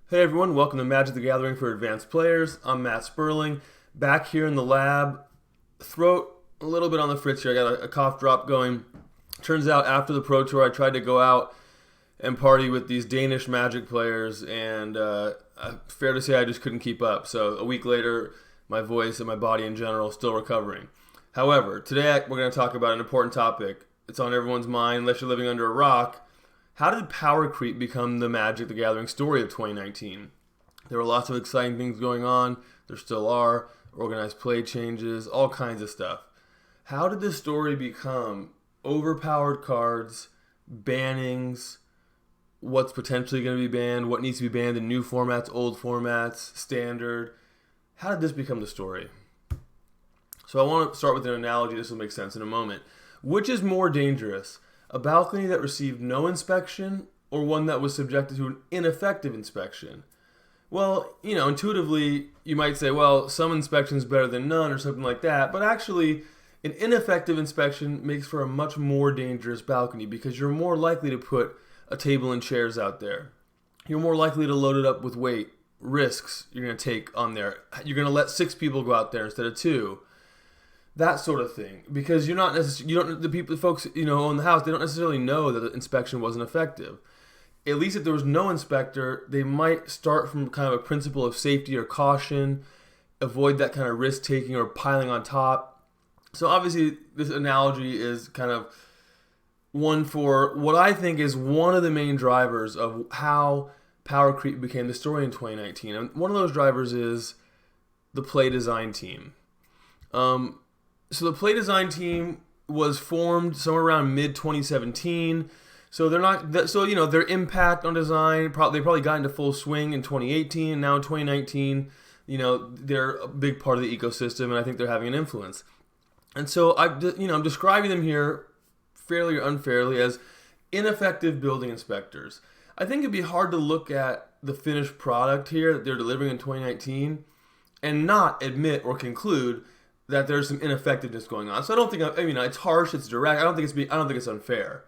Hey everyone, welcome to Magic the Gathering for Advanced Players. I'm Matt Sperling, back here in the lab. Throat a little bit on the fritz here. I got a cough drop going. Turns out after the Pro Tour, I tried to go out and party with these Danish Magic players, and fair to say I just couldn't keep up. So a week later, my voice and my body in general still recovering. However, today we're going to talk about an important topic. It's on everyone's mind, unless you're living under a rock. How did power creep become the Magic the Gathering story of 2019? There were lots of exciting things going on. There still are. Organized play changes, all kinds of stuff. How did this story become overpowered cards, bannings, what's potentially going to be banned, what needs to be banned in new formats, old formats, standard? How did this become the story? So I want to start with an analogy. This will make sense in a moment. Which is more dangerous? A balcony that received no inspection or one that was subjected to an ineffective inspection? Well, intuitively, you might say, well, some inspection is better than none or something like that. But actually, an ineffective inspection makes for a much more dangerous balcony because you're more likely to put a table and chairs out there. You're more likely to load it up with weight, risks you're going to take on there. You're going to let 6 people go out there instead of 2. That sort of thing, because you're not necessarily, the folks own the house, they don't necessarily know that the inspection wasn't effective. At least if there was no inspector, they might start from kind of a principle of safety or caution, avoid that kind of risk taking or piling on top. So obviously, this analogy is kind of one for what I think is one of the main drivers of how power creep became the story in 2019. And one of those drivers is the play design team. So the play design team was formed somewhere around mid 2017. So they're not. So their impact on design they probably got into full swing in 2018. And now in 2019, they're a big part of the ecosystem, and I think they're having an influence. And so I'm describing them here, fairly or unfairly, as ineffective building inspectors. I think it'd be hard to look at the finished product here that they're delivering in 2019 and not admit or conclude that there's some ineffectiveness going on. So I don't think it's harsh, it's direct. I don't think it's unfair.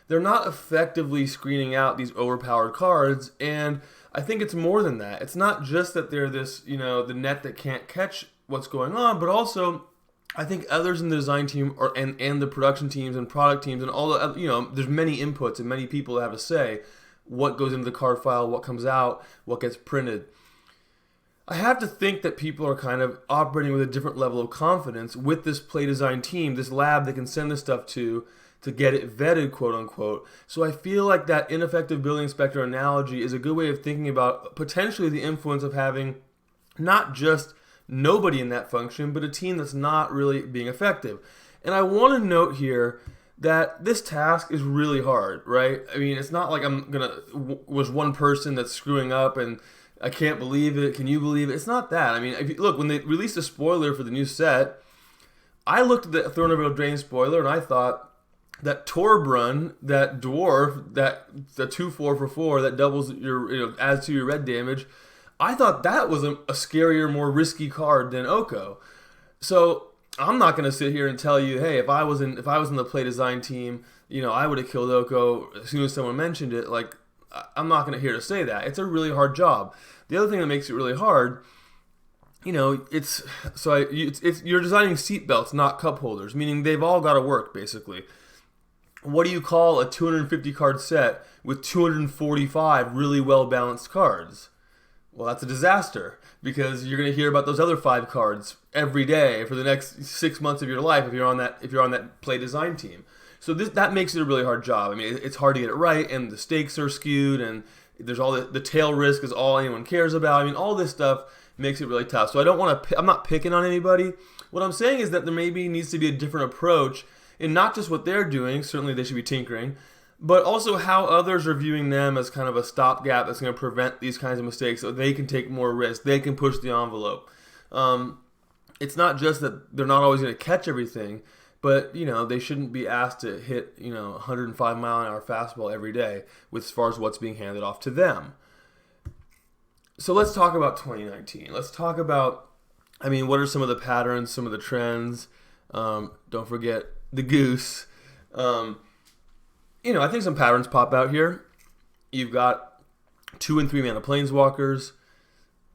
They're not effectively screening out these overpowered cards, and I think it's more than that. It's not just that they're this, the net that can't catch what's going on, but also I think others in the design team and the production teams and product teams and all the there's many inputs and many people that have to say what goes into the card file, what comes out, what gets printed. I have to think that people are kind of operating with a different level of confidence with this play design team, this lab they can send this stuff to get it vetted, quote unquote. So I feel like that ineffective building inspector analogy is a good way of thinking about potentially the influence of having not just nobody in that function, but a team that's not really being effective. And I want to note here that this task is really hard, right? I mean, it's not like was one person that's screwing up and I can't believe it. Can you believe it? It's not that. I mean, if you look, when they released a spoiler for the new set, I looked at the Throne of Eldraine spoiler and I thought that Torbrun, that dwarf, the 2/4 for 4 that doubles your, adds to your red damage, I thought that was a scarier, more risky card than Oko. So I'm not going to sit here and tell you, hey, if I was in the play design team, I would have killed Oko as soon as someone mentioned it. Like, I'm not going to here to say that. It's a really hard job. The other thing that makes it really hard, you're designing seat belts, not cup holders, meaning they've all got to work, basically. What do you call a 250 card set with 245 really well-balanced cards? Well, that's a disaster because you're going to hear about those other 5 cards every day for the next 6 months of your life if you're on that play design team. So that makes it a really hard job. I mean, it's hard to get it right, and the stakes are skewed, and there's all the tail risk is all anyone cares about. I mean, all this stuff makes it really tough. So I'm not picking on anybody. What I'm saying is that there maybe needs to be a different approach in not just what they're doing, certainly they should be tinkering, but also how others are viewing them as kind of a stopgap that's going to prevent these kinds of mistakes so they can take more risk, they can push the envelope. It's not just that they're not always going to catch everything, but, they shouldn't be asked to hit, 105 mile an hour fastball every day as far as what's being handed off to them. So let's talk about 2019. Let's talk about, what are some of the patterns, some of the trends? Don't forget the goose. I think some patterns pop out here. You've got 2 and 3 mana planeswalkers.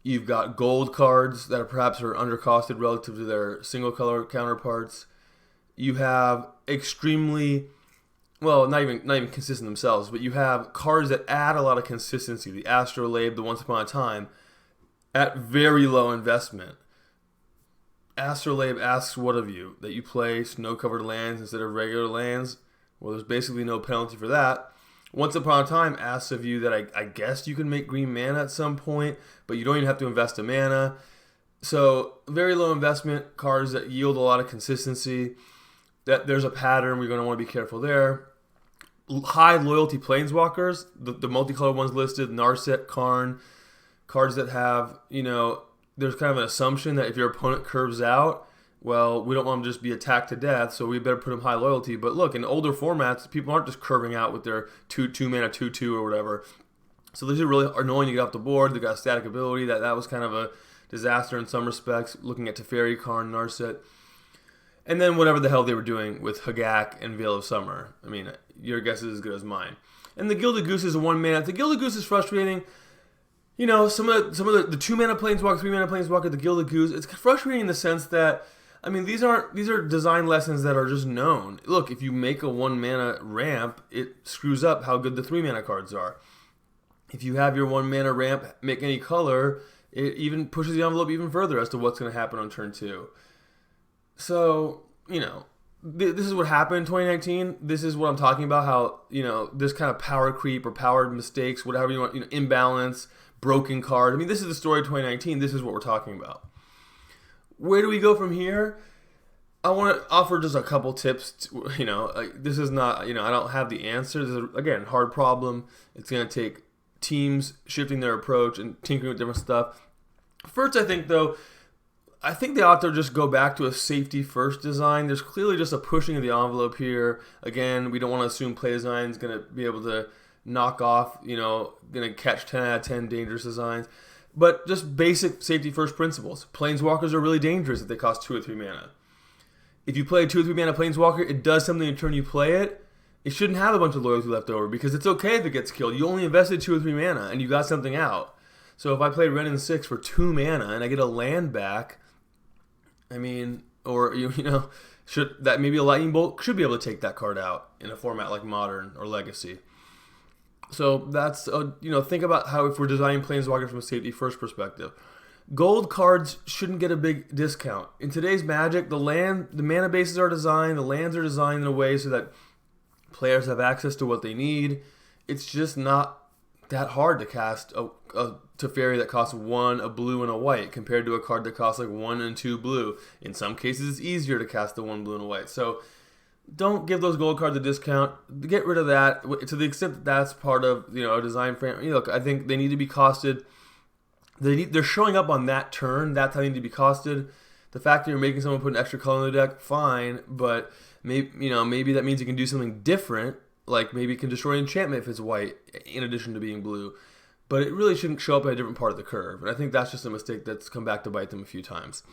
You've got gold cards that are perhaps undercosted relative to their single color counterparts. You have extremely, well, not even consistent themselves, but you have cards that add a lot of consistency. The Astrolabe, the Once Upon a Time, at very low investment. Astrolabe asks what of you? That you play snow-covered lands instead of regular lands? Well, there's basically no penalty for that. Once Upon a Time asks of you that I guess you can make green mana at some point, but you don't even have to invest a mana. So, very low investment, cards that yield a lot of consistency. That there's a pattern, we're going to want to be careful there. High loyalty planeswalkers, the multicolored ones listed, Narset, Karn, cards that have, there's kind of an assumption that if your opponent curves out, well, we don't want them to just be attacked to death, so we better put them high loyalty. But look, in older formats, people aren't just curving out with their 2 mana 2/2 or whatever. So these are really annoying to get off the board. They've got static ability. That was kind of a disaster in some respects, looking at Teferi, Karn, Narset. And then whatever the hell they were doing with Hagak and Veil of Summer. I mean, your guess is as good as mine. And the Gilded Goose is a 1 mana. The Gilded Goose is frustrating. Some of the 2 mana planeswalker, 3 mana planeswalker, the Gilded Goose, it's frustrating in the sense that, I mean, these are design lessons that are just known. Look, if you make a 1 mana ramp, it screws up how good the 3 mana cards are. If you have your 1 mana ramp make any color, it even pushes the envelope even further as to what's going to happen on turn 2. So, this is what happened in 2019. This is what I'm talking about, how, this kind of power creep or power mistakes, whatever you want, imbalance, broken card. I mean, this is the story of 2019. This is what we're talking about. Where do we go from here? I want to offer just a couple tips. This is not, I don't have the answer. This is, again, hard problem. It's going to take teams shifting their approach and tinkering with different stuff. First, I think they ought to just go back to a safety-first design. There's clearly just a pushing of the envelope here. Again, we don't want to assume play design is going to be able to knock off, going to catch 10 out of 10 dangerous designs. But just basic safety-first principles. Planeswalkers are really dangerous if they cost 2 or 3 mana. If you play a 2 or 3 mana Planeswalker, it does something in turn you play it. It shouldn't have a bunch of loyalty left over because it's okay if it gets killed. You only invested 2 or 3 mana and you got something out. So if I play Ren and 6 for 2 mana and I get a land back, I mean, or should that maybe a Lightning Bolt should be able to take that card out in a format like Modern or Legacy. So that's think about how if we're designing Planeswalkers from a safety first perspective, gold cards shouldn't get a big discount. In today's Magic, the mana bases are designed, the lands are designed in a way so that players have access to what they need. It's just not that hard to cast a Teferi that costs 1, a blue, and a white, compared to a card that costs like 1 and 2 blue. In some cases, it's easier to cast the 1 blue and a white. So don't give those gold cards a discount. Get rid of that to the extent that that's part of a design frame. Look, I think they need to be costed. They're showing up on that turn. That's how they need to be costed. The fact that you're making someone put an extra color in the deck, fine, but maybe that means you can do something different. Like maybe it can destroy enchantment if it's white, in addition to being blue. But it really shouldn't show up at a different part of the curve. And I think that's just a mistake that's come back to bite them a few times.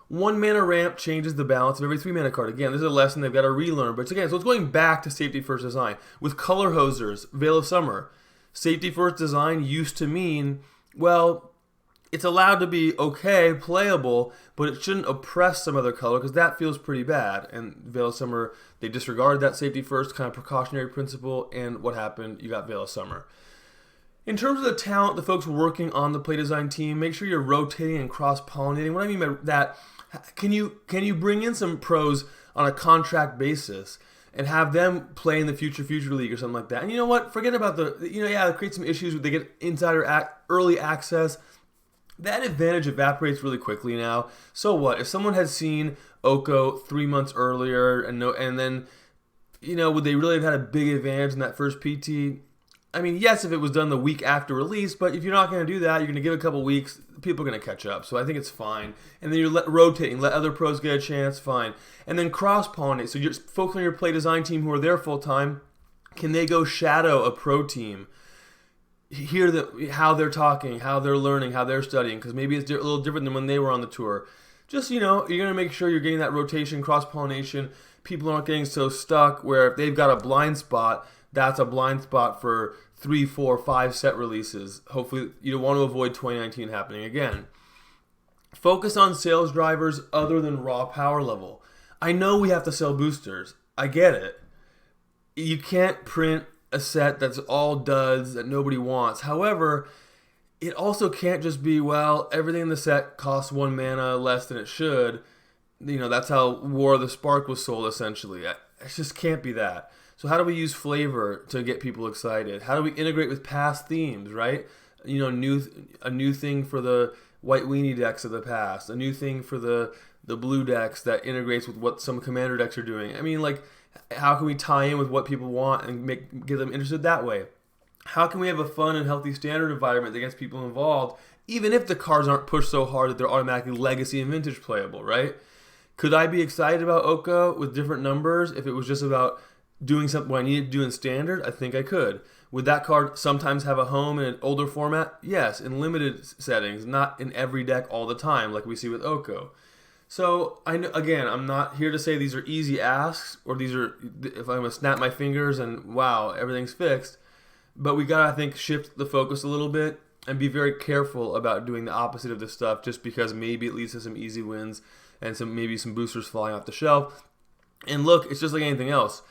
1 mana ramp changes the balance of every 3 mana card. Again, this is a lesson they've got to relearn. But so it's going back to safety first design. With color hosers, Veil of Summer, safety first design used to mean, well, it's allowed to be okay, playable, but it shouldn't oppress some other color because that feels pretty bad. And Veil of Summer, they disregarded that safety first kind of precautionary principle. And what happened? You got Veil of Summer. In terms of the talent, the folks working on the play design team, make sure you're rotating and cross-pollinating. What I mean by that, can you bring in some pros on a contract basis and have them play in the future league or something like that? And you know what? Forget about it creates some issues when they get early access. That advantage evaporates really quickly now. So what? If someone had seen Oko 3 months earlier and then would they really have had a big advantage in that first PT? I mean, yes, if it was done the week after release, but if you're not going to do that, you're going to give a couple weeks, people are going to catch up. So I think it's fine. And then you're rotating, let other pros get a chance, fine. And then cross-pollinate. So you're folks on your play design team who are there full-time, can they go shadow a pro team? Hear how they're talking, how they're learning, how they're studying, because maybe it's a little different than when they were on the tour. Just, you're going to make sure you're getting that rotation, cross-pollination. People aren't getting so stuck where if they've got a blind spot, that's a blind spot for 3, 4, 5 set releases. Hopefully, you want to avoid 2019 happening again. Focus on sales drivers other than raw power level. I know we have to sell boosters. I get it. You can't print a set that's all duds that nobody wants. However, it also can't just be, well, everything in the set costs 1 mana less than it should. That's how War of the Spark was sold, essentially. It just can't be that. So how do we use flavor to get people excited? How do we integrate with past themes, right? A new thing for the white weenie decks of the past, a new thing for the blue decks that integrates with what some commander decks are doing. I mean, like, how can we tie in with what people want and get them interested that way? How can we have a fun and healthy standard environment that gets people involved, even if the cards aren't pushed so hard that they're automatically legacy and vintage playable, right? Could I be excited about Oko with different numbers if it was just about doing something what I needed to do in standard? I think I could. Would that card sometimes have a home in an older format? Yes, in limited settings, not in every deck all the time like we see with Oko. So, I'm not here to say these are easy asks, or these are, if I'm going to snap my fingers and wow, everything's fixed. But we got to, I think, shift the focus a little bit and be very careful about doing the opposite of this stuff just because maybe it leads to some easy wins and maybe some boosters falling off the shelf. And look, it's just like anything else.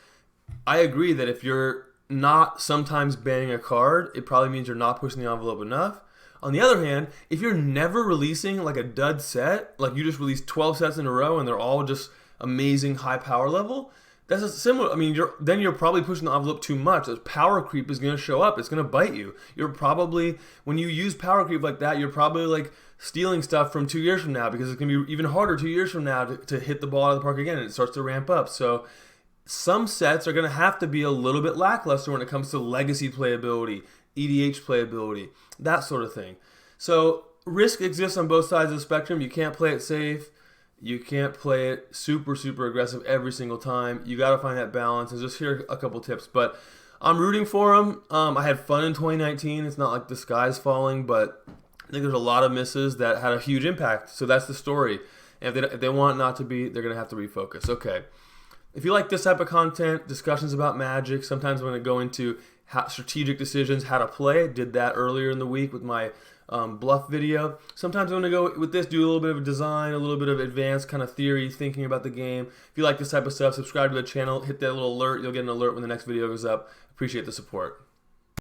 I agree that if you're not sometimes banning a card, it probably means you're not pushing the envelope enough. On the other hand, if you're never releasing like a dud set, like you just release 12 sets in a row and they're all just amazing high power level, that's a similar. I mean, you're probably pushing the envelope too much. That power creep is going to show up. It's going to bite you. You're probably, when you use power creep like that, you're probably like stealing stuff from 2 years from now because it's going to be even harder 2 years from now to hit the ball out of the park again, and it starts to ramp up. So some sets are going to have to be a little bit lackluster when it comes to legacy playability, EDH playability, that sort of thing. So risk exists on both sides of the spectrum. You can't play it safe. You can't play it super, super aggressive every single time. You got to find that balance. And just here a couple tips. But I'm rooting for them. I had fun in 2019. It's not like the sky's falling, but I think there's a lot of misses that had a huge impact. So that's the story. And if they want it not to be, they're going to have to refocus. Okay. If you like this type of content, discussions about Magic, sometimes I'm going to go into strategic decisions, how to play. Did that earlier in the week with my bluff video. Sometimes I'm going to go with this, do a little bit of design, a little bit of advanced kind of theory, thinking about the game. If you like this type of stuff, subscribe to the channel, hit that little alert. You'll get an alert when the next video goes up. Appreciate the support.